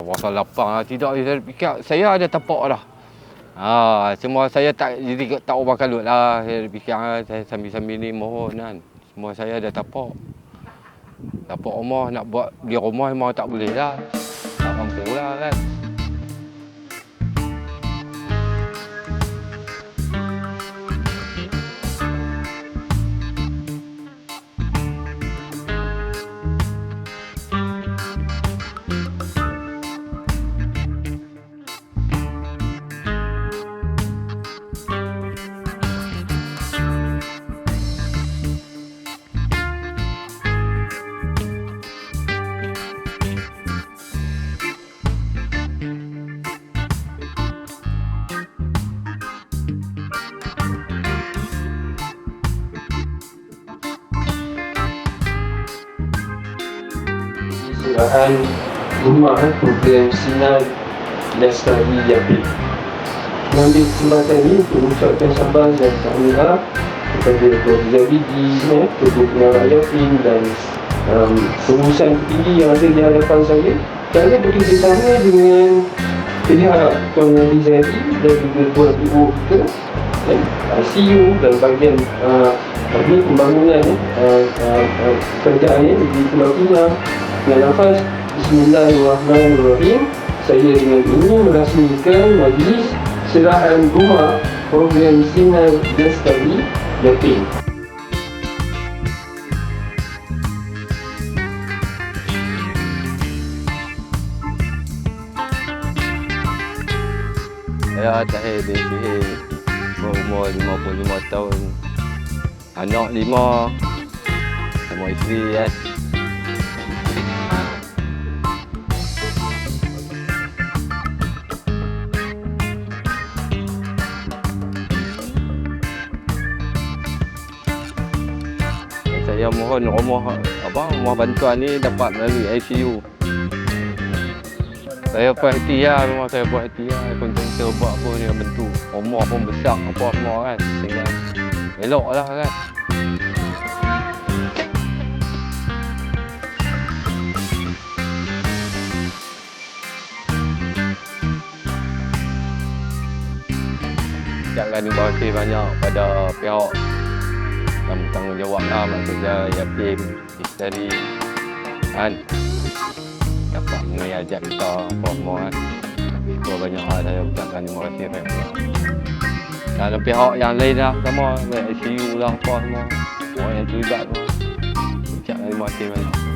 pasal lapang lah. Tidak, saya fikir saya ada tapak dah. Cuma saya tak jadi tak ubah kalut lah. Saya fikir saya sambil-sambil ni mohon kan. Semua saya ada tapak. Tapak rumah nak buat beli rumah memang tak boleh lah. Tak mampu lah kan. Surahan rumah program Sinar Lestari Yapi. Mengambil kesempatan ini untuk mengucapkan sabar dan tahniah kepada Keluarga Zabidi, Ketua Pengarah Yapin dan pengurusan tinggi yang ada di hadapan saya. Saya bekerjasama dengan pihak Tuan Nadi Zaidi dan juga Tuan Ibu kita dan ICU dan bahagian pembangunan kerajaan di Pulau Pinang. Dengan lafaz Bismillahirrahmanirrahim, saya dengan ini merasmikan majlis serahan rumah program Sinar Lestari Yapin. Saya Tahir bin Syihir, berumur 55 tahun. Anak 5, sama isteri kan. Saya mohon rumah bantuan ni dapat melalui ICU. Saya puas hati lah, memang saya puas hati lah. Kontraktor buat apa ni bentuk rumah pun besar apa semua kan. Sehingga elok lah kan. Ucapkan terima kasih banyak pada pihak yang bertanggungjawab lah, maksudnya Yapin, Lestari kan, dapat mengajak kita apa semua kan. Itu banyak hal saya ucapkan terima kasih banyak. Dan pihak yang lain lah sama, ICU lah apa semua, orang yang terlibat semua, ucapkan terima kasih banyak.